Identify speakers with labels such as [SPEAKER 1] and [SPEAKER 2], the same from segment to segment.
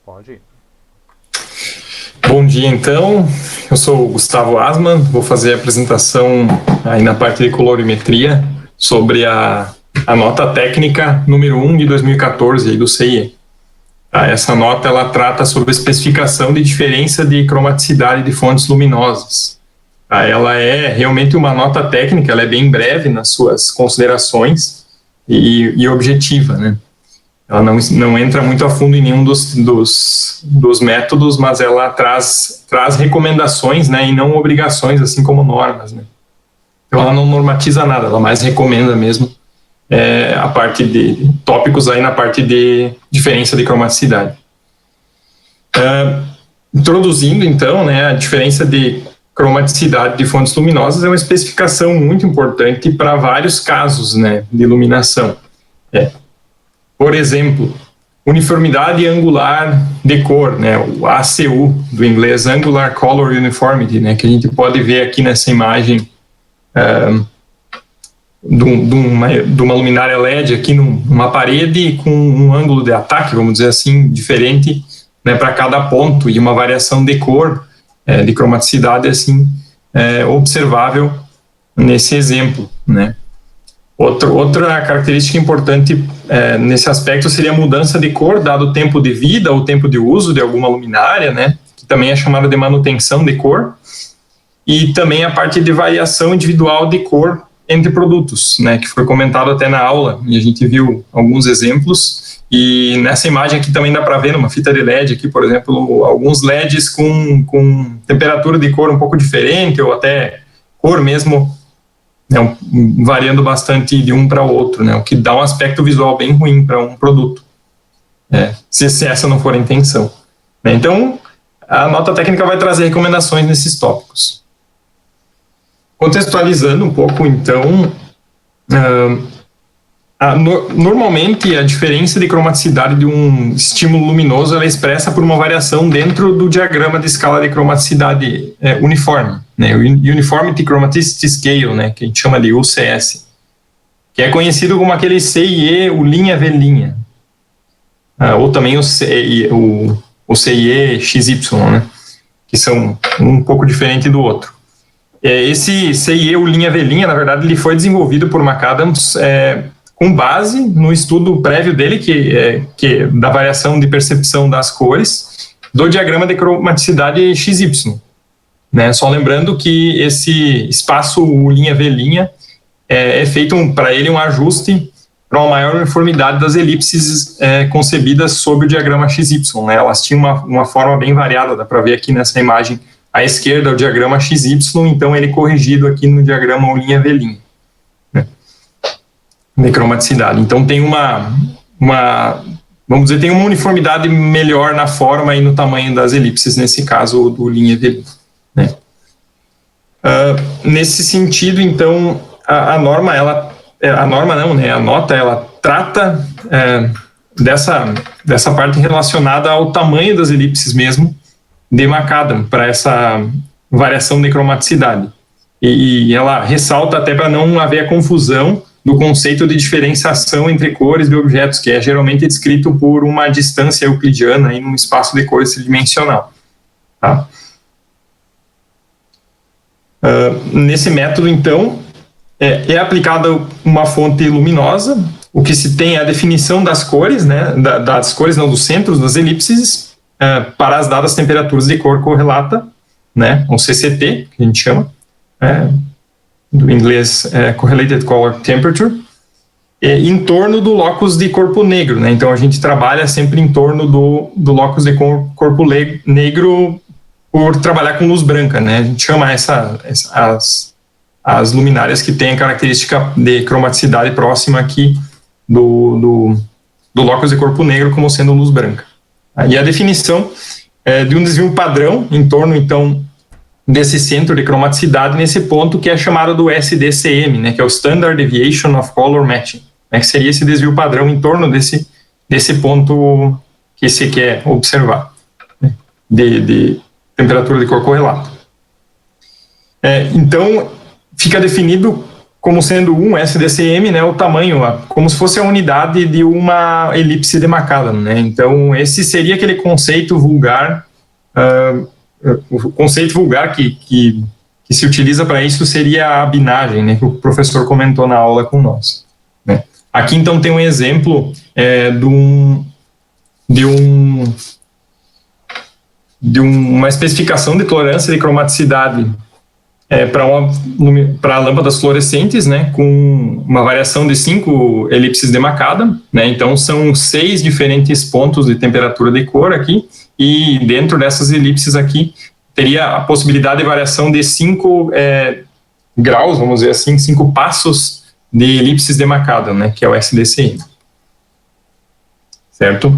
[SPEAKER 1] Pode ir.
[SPEAKER 2] Bom dia, então. Eu sou o Gustavo Asman, vou fazer a apresentação aí na parte de colorimetria sobre a nota técnica número 1 de 2014 aí do CIE. Essa nota ela trata sobre a especificação de diferença de cromaticidade de fontes luminosas. Ela é realmente uma nota técnica, ela é bem breve nas suas considerações e objetiva, né? Ela não entra muito a fundo em nenhum dos métodos, mas ela traz recomendações, né, e não obrigações, assim como normas, né. Então ela não normatiza nada, ela mais recomenda mesmo a parte de tópicos aí na parte de diferença de cromaticidade. Introduzindo então, né, a diferença de cromaticidade de fontes luminosas é uma especificação muito importante para vários casos, né, de iluminação. Por exemplo, uniformidade angular de cor, né, o ACU, do inglês Angular Color Uniformity, né, que a gente pode ver aqui nessa imagem de uma luminária LED aqui numa parede com um ângulo de ataque, vamos dizer assim, diferente, né, para cada ponto, e uma variação de cor, de cromaticidade, assim, observável nesse exemplo, né. Outra característica importante nesse aspecto seria a mudança de cor, dado o tempo de vida ou tempo de uso de alguma luminária, né, que também é chamada de manutenção de cor, e também a parte de variação individual de cor entre produtos, né, que foi comentado até na aula, e a gente viu alguns exemplos, e nessa imagem aqui também dá para ver, numa fita de LED aqui, por exemplo, alguns LEDs com temperatura de cor um pouco diferente, ou até cor mesmo, né, variando bastante de um para o outro, né, o que dá um aspecto visual bem ruim para um produto, se essa não for a intenção. Então, a nota técnica vai trazer recomendações nesses tópicos. Contextualizando um pouco, então, normalmente a diferença de cromaticidade de um estímulo luminoso ela é expressa por uma variação dentro do diagrama de escala de cromaticidade uniforme, né, o Uniformity Chromaticity Scale, né, que a gente chama de UCS, que é conhecido como aquele CIE, o linha-V-linha, ou também o CIE XY, né, que são um pouco diferente do outro. Esse CIE, o linha-V-linha, na verdade, ele foi desenvolvido por McAdams com base no estudo prévio dele, que da variação de percepção das cores, do diagrama de cromaticidade XY. Né? Só lembrando que esse espaço, o linha-V-linha, é feito para ele um ajuste para uma maior uniformidade das elipses concebidas sob o diagrama XY. Né? Elas tinham uma forma bem variada, dá para ver aqui nessa imagem. À esquerda é o diagrama XY, então ele corrigido aqui no diagrama o linha-V-linha, né, de cromaticidade. Então tem vamos dizer, tem uma uniformidade melhor na forma e no tamanho das elipses, nesse caso do linha-V-linha. Né. Nesse sentido, então, a nota, ela trata dessa parte relacionada ao tamanho das elipses mesmo, de McAdams, para essa variação de cromaticidade. E ela ressalta até para não haver a confusão do conceito de diferenciação entre cores de objetos, que é geralmente descrito por uma distância euclidiana em um espaço de cores tridimensional. Tá? Nesse método, então, é aplicada uma fonte luminosa, o que se tem é a definição das cores, né, das cores, não, dos centros das elipses, para as dadas temperaturas de cor correlata, né, um CCT, que a gente chama, do inglês Correlated Color Temperature, em torno do locus de corpo negro, né, então a gente trabalha sempre em torno do locus de corpo negro por trabalhar com luz branca, né, a gente chama as luminárias que têm a característica de cromaticidade próxima aqui do locus de corpo negro como sendo luz branca. E a definição de um desvio padrão em torno, então, desse centro de cromaticidade nesse ponto que é chamado do SDCM, né, que é o Standard Deviation of Color Matching, né, que seria esse desvio padrão em torno desse ponto que se quer observar, né, de temperatura de cor correlata. Então, fica definido como sendo um SDCM, né, o tamanho, como se fosse a unidade de uma elipse de McAdam, né? Então, esse seria aquele conceito vulgar, o conceito vulgar que se utiliza para isso seria a binagem, né, que o professor comentou na aula com nós, né? Aqui, então, tem um exemplo de uma especificação de tolerância de cromaticidade para lâmpadas fluorescentes, né, com uma variação de 5 elipses de McAdam, né? Então são 6 diferentes pontos de temperatura de cor aqui, e dentro dessas elipses aqui teria a possibilidade de variação de 5 graus, vamos dizer assim, 5 passos de elipses de McAdam, né, que é o SDCM. Certo?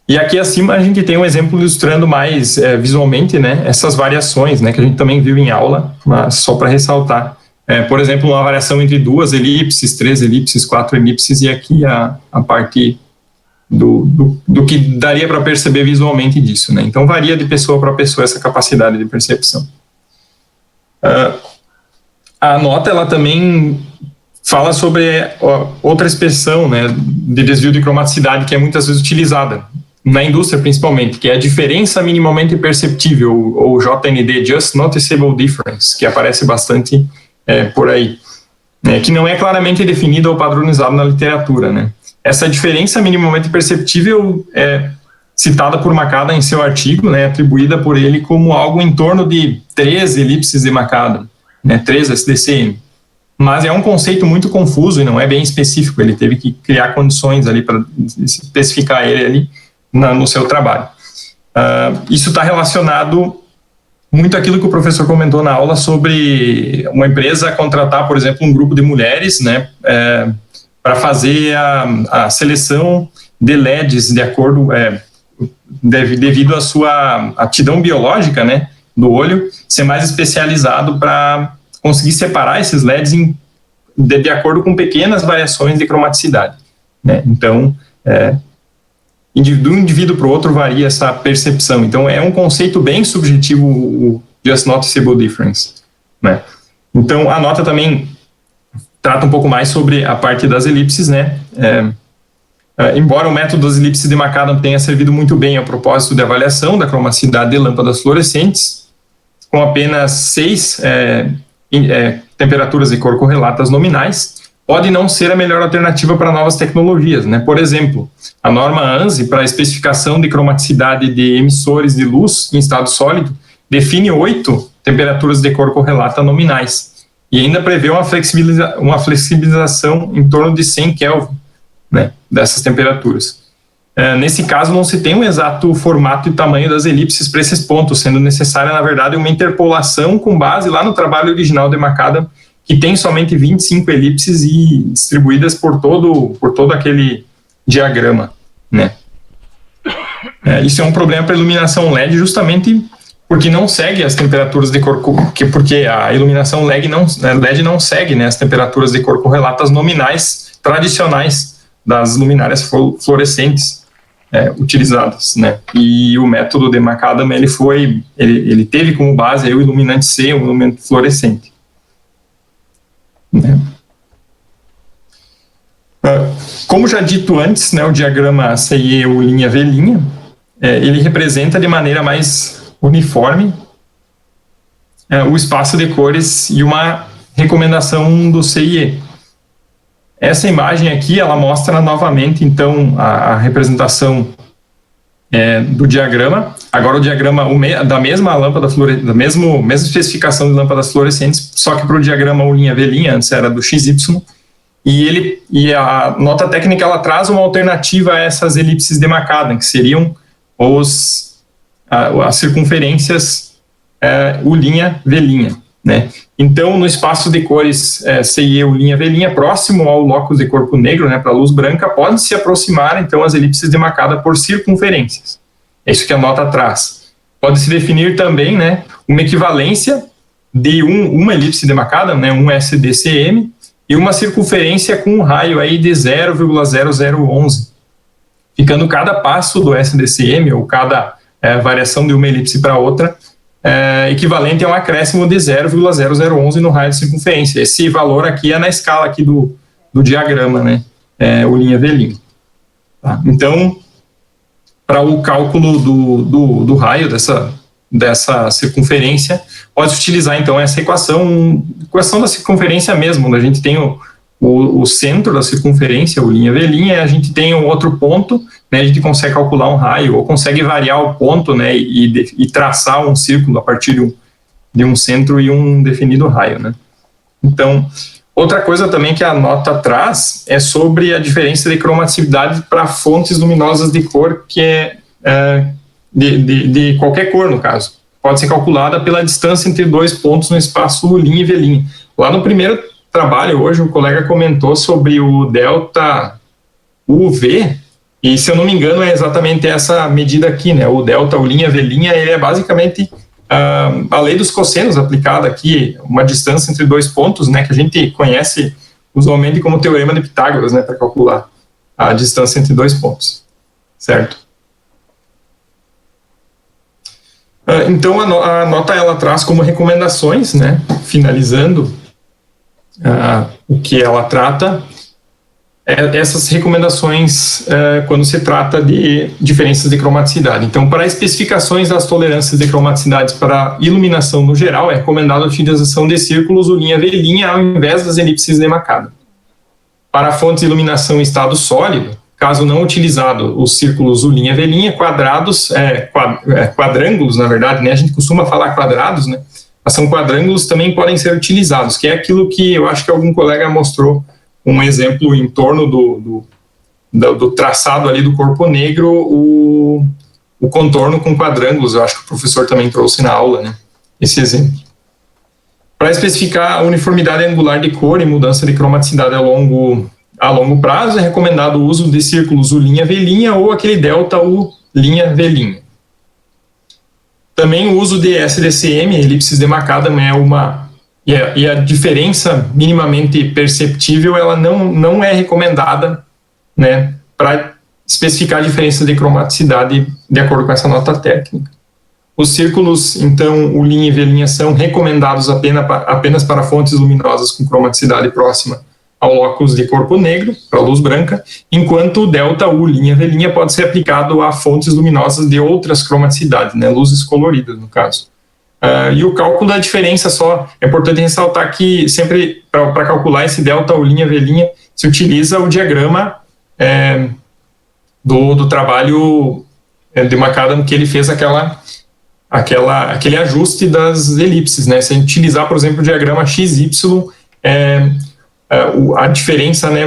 [SPEAKER 2] E aqui acima a gente tem um exemplo ilustrando mais visualmente, né, essas variações, né, que a gente também viu em aula, mas só para ressaltar. Por exemplo, uma variação entre 2 elipses, 3 elipses, 4 elipses, e aqui a parte do que daria para perceber visualmente disso, né. Então varia de pessoa para pessoa essa capacidade de percepção. A nota, ela também fala sobre outra expressão, né, de desvio de cromaticidade que é muitas vezes utilizada na indústria principalmente, que é a diferença minimamente perceptível, ou JND, Just Noticeable Difference, que aparece bastante por aí, né, que não é claramente definida ou padronizada na literatura, né. Essa diferença minimamente perceptível é citada por McAdam em seu artigo, né, atribuída por ele como algo em torno de 3 elipses de McAdam, né, 3 SDCM. Mas é um conceito muito confuso e não é bem específico, ele teve que criar condições ali para especificar ele ali no seu trabalho. Isso está relacionado muito àquilo que o professor comentou na aula sobre uma empresa contratar, por exemplo, um grupo de mulheres, né, para fazer a seleção de LEDs de acordo, devido à sua aptidão biológica, né, do olho, ser mais especializado para conseguir separar esses LEDs de acordo com pequenas variações de cromaticidade, né? Então, de um indivíduo para o outro varia essa percepção. Então, é um conceito bem subjetivo, o Just Noticeable Difference, né? Então, a nota também trata um pouco mais sobre a parte das elipses, né? Embora o método das elipses de McAdam tenha servido muito bem ao propósito de avaliação da cromaticidade de lâmpadas fluorescentes, com apenas 6 temperaturas de cor correlatas nominais, pode não ser a melhor alternativa para novas tecnologias, né? Por exemplo, a norma ANSI para a especificação de cromaticidade de emissores de luz em estado sólido define 8 temperaturas de cor correlata nominais e ainda prevê uma flexibilização em torno de 100 Kelvin, né, dessas temperaturas. Nesse caso, não se tem um exato formato e tamanho das elipses para esses pontos, sendo necessária, na verdade, uma interpolação com base lá no trabalho original de McAdam, que tem somente 25 elipses e distribuídas por todo aquele diagrama, né? Isso é um problema para a iluminação LED, justamente porque não segue as temperaturas de cor, porque a iluminação LED não segue, né, as temperaturas de cor correlatas nominais tradicionais das luminárias fluorescentes utilizadas, né? E o método de McAdam ele teve como base aí o iluminante C, o iluminante fluorescente. Como já dito antes, né, o diagrama CIE ou linha V', ele representa de maneira mais uniforme o espaço de cores e uma recomendação do CIE. Essa imagem aqui, ela mostra novamente, então, a representação do diagrama. Agora o diagrama da mesma lâmpada da mesma especificação de lâmpadas fluorescentes, só que para o diagrama U', V', antes era do XY, e a nota técnica, ela traz uma alternativa a essas elipses de McAdam, que seriam as circunferências U', V', né? Então, no espaço de cores CIE, U', V', próximo ao locus de corpo negro, né, para a luz branca, pode se aproximar, então, as elipses de McAdam por circunferências. É isso que a nota traz. Pode-se definir também, né, uma equivalência de uma elipse de McAdam, né, um SDCM, e uma circunferência com um raio aí de 0,0011, ficando cada passo do SDCM, ou cada variação de uma elipse para outra, equivalente a um acréscimo de 0,0011 no raio de circunferência. Esse valor aqui é na escala aqui do diagrama, né? O linha V'. Tá? Então, para o cálculo do raio dessa circunferência, pode utilizar então essa equação da circunferência mesmo, onde a gente tem o centro da circunferência, o linha V', e a gente tem um outro ponto, né, a gente consegue calcular um raio, ou consegue variar o ponto, né, e traçar um círculo a partir de um centro e um definido raio, né. Então, outra coisa também que a nota traz é sobre a diferença de cromaticidade para fontes luminosas de cor, que de qualquer cor, no caso. Pode ser calculada pela distância entre dois pontos no espaço linha e V'. Lá no primeiro trabalho, hoje, um colega comentou sobre o delta UV, e se eu não me engano é exatamente essa medida aqui, né? O delta U', V', ele é basicamente a lei dos cossenos aplicada aqui, uma distância entre dois pontos, né, que a gente conhece usualmente como teorema de Pitágoras, né, para calcular a distância entre dois pontos, certo? Então a nota ela traz como recomendações, né, finalizando o que ela trata, essas recomendações quando se trata de diferenças de cromaticidade. Então, para especificações das tolerâncias de cromaticidades para iluminação no geral, é recomendada a utilização de círculos U', V' ao invés das elipses de Makada. Para fontes de iluminação em estado sólido, caso não utilizado os círculos U', V', quadrados, quadrângulos, na verdade, né? A gente costuma falar quadrados, né? Mas são quadrângulos também podem ser utilizados, que é aquilo que eu acho que algum colega mostrou um exemplo em torno do traçado ali do corpo negro, o contorno com quadrângulos. Eu acho que o professor também trouxe na aula, né, esse exemplo. Para especificar a uniformidade angular de cor e mudança de cromaticidade a longo prazo, é recomendado o uso de círculos U', V' ou aquele delta U', V'. Também o uso de SDCM, elipses de Makadam, e a diferença minimamente perceptível, ela não é recomendada, né, para especificar a diferença de cromaticidade de acordo com essa nota técnica. Os círculos, então, U' e V' são recomendados apenas para fontes luminosas com cromaticidade próxima ao locus de corpo negro, para luz branca, enquanto o delta U', V' pode ser aplicado a fontes luminosas de outras cromaticidades, né, luzes coloridas, no caso. E o cálculo da diferença só, é importante ressaltar que sempre, para calcular esse delta U', V', se utiliza o diagrama do trabalho de Makadam, que ele fez aquele ajuste das elipses, né? Se a gente utilizar, por exemplo, o diagrama XY, a diferença, né,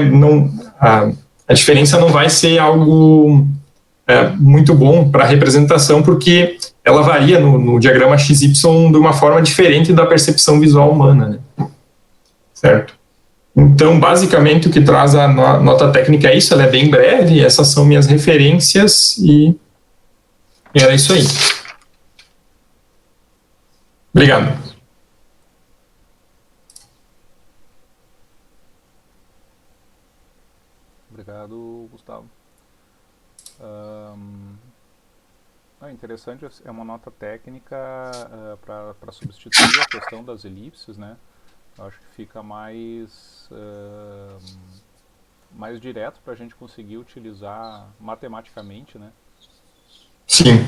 [SPEAKER 2] a diferença não vai ser algo muito bom para a representação, porque ela varia no diagrama XY de uma forma diferente da percepção visual humana, né? Certo? Então, basicamente, o que traz a nota técnica é isso, ela é bem breve, essas são minhas referências e era isso aí. Obrigado.
[SPEAKER 1] Obrigado, Gustavo. Interessante, é uma nota técnica para substituir a questão das elipses, né? Eu acho que fica mais direto para a gente conseguir utilizar matematicamente, né?
[SPEAKER 2] Sim.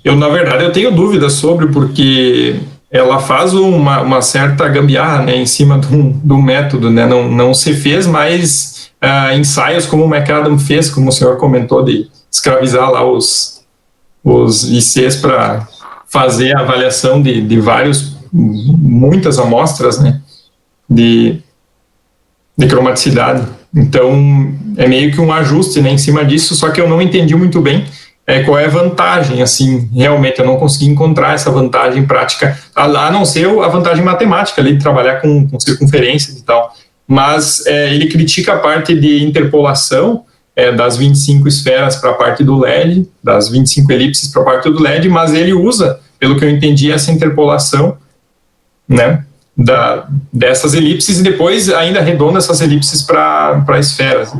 [SPEAKER 2] Na verdade, eu tenho dúvidas sobre, porque ela faz uma certa gambiarra, né, em cima do método, né? Não se fez mais ensaios como o Makadam fez, como o senhor comentou, de escravizar lá os ICs para fazer a avaliação de muitas amostras, né, de cromaticidade. Então, é meio que um ajuste, né, em cima disso, só que eu não entendi muito bem qual é a vantagem, assim, realmente eu não consegui encontrar essa vantagem prática, a não ser a vantagem matemática ali, de trabalhar com circunferências e tal, mas ele critica a parte de interpolação, das 25 esferas para a parte do LED, das 25 elipses para a parte do LED, mas ele usa, pelo que eu entendi, essa interpolação, né, dessas elipses, e depois ainda arredonda essas elipses para esferas,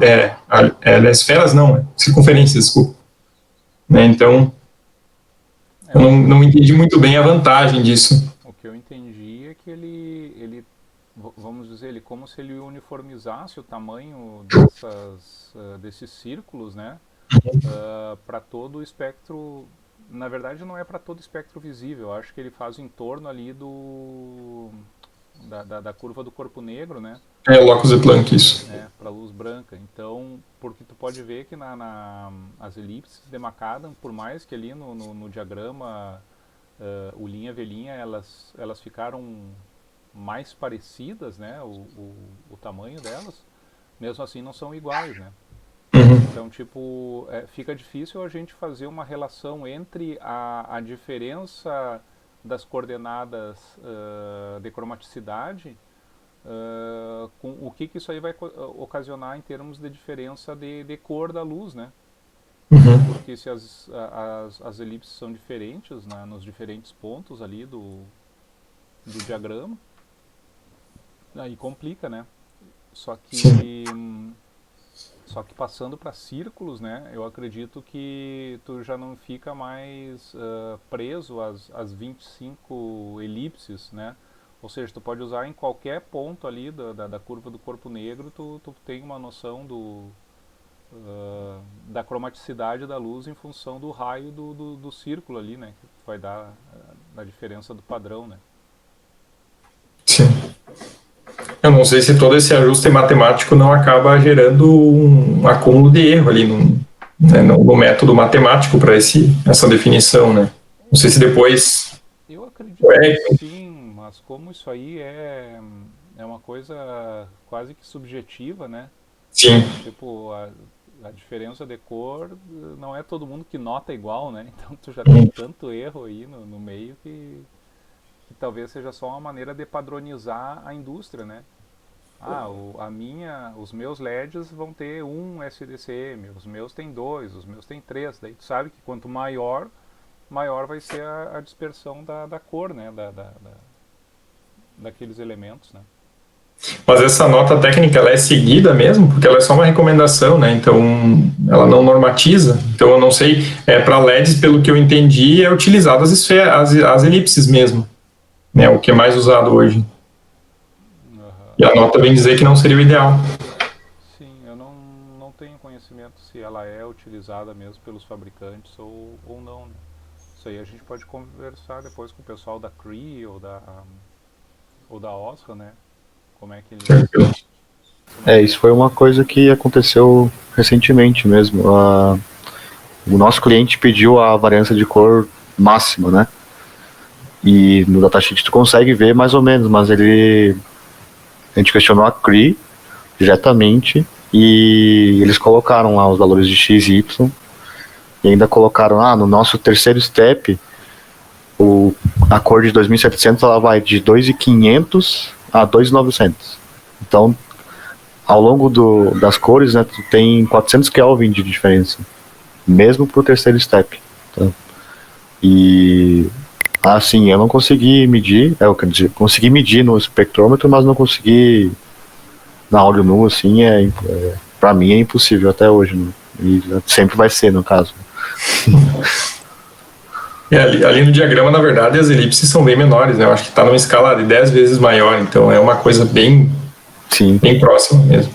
[SPEAKER 2] esferas não, circunferências, desculpa. Né, então... Eu não entendi muito bem a vantagem disso.
[SPEAKER 1] O que eu entendi é que vamos dizer, ele como se ele uniformizasse o tamanho desses círculos, né? Para todo o espectro. Na verdade, não é para todo o espectro visível. Eu acho que ele faz o entorno ali da curva do corpo negro, né?
[SPEAKER 2] É o locus de Planck, isso.
[SPEAKER 1] Para luz branca. Então, porque tu pode ver que as elipses de McAdam, por mais que ali no diagrama o linha V linha elas ficaram mais parecidas, né? O tamanho delas, mesmo assim não são iguais, né? Então, tipo, fica difícil a gente fazer uma relação entre a diferença das coordenadas de cromaticidade com o que isso aí vai ocasionar em termos de diferença de cor da luz, né? Porque se as elipses são diferentes, né, nos diferentes pontos ali do diagrama, aí complica, né? Só que passando para círculos, né, eu acredito que tu já não fica mais preso às 25 elipses, né? Ou seja, tu pode usar em qualquer ponto ali da curva do corpo negro, tu tem uma noção da cromaticidade da luz em função do raio do círculo ali, né? Que vai dar a diferença do padrão, né?
[SPEAKER 2] Sim. Eu não sei se todo esse ajuste matemático não acaba gerando um acúmulo de erro ali no método matemático para essa definição, né? Não sei se depois...
[SPEAKER 1] Eu acredito que sim, mas como isso aí é uma coisa quase que subjetiva, né?
[SPEAKER 2] Sim.
[SPEAKER 1] Tipo, a diferença de cor não é todo mundo que nota igual, né? Então tu já tem tanto erro aí no meio que talvez seja só uma maneira de padronizar a indústria, né? Os meus LEDs vão ter 1 SDCM, os meus tem 2, os meus tem 3. Daí tu sabe que quanto maior vai ser a dispersão da cor, né? Daqueles elementos, né?
[SPEAKER 2] Mas essa nota técnica, ela é seguida mesmo? Porque ela é só uma recomendação, né? Então, ela não normatiza. Então, eu não sei, para LEDs, pelo que eu entendi, é utilizado as elipses mesmo, né? O que é mais usado hoje. E a nota vem dizer que não seria o ideal.
[SPEAKER 1] Sim, eu não tenho conhecimento se ela é utilizada mesmo pelos fabricantes ou não, né? Isso aí a gente pode conversar depois com o pessoal da Cree ou da Osra, né? Como é que eles...
[SPEAKER 3] Isso foi uma coisa que aconteceu recentemente mesmo. O nosso cliente pediu a variância de cor máxima, né? E no datasheet tu consegue ver mais ou menos, mas a gente questionou a Cree diretamente e eles colocaram lá os valores de X e Y e ainda colocaram, no nosso terceiro step a cor de 2700 ela vai de 2500 a 2900. Então, ao longo das cores, né, tu tem 400 Kelvin de diferença, mesmo pro terceiro step. Tá? E assim, eu não consegui medir, consegui medir no espectrômetro, mas não consegui na olho nu, assim, pra mim é impossível até hoje, né? E sempre vai ser, no caso.
[SPEAKER 2] Ali no diagrama, na verdade, as elipses são bem menores, né? Eu acho que está numa escala de 10 vezes maior, então é uma coisa bem próxima mesmo.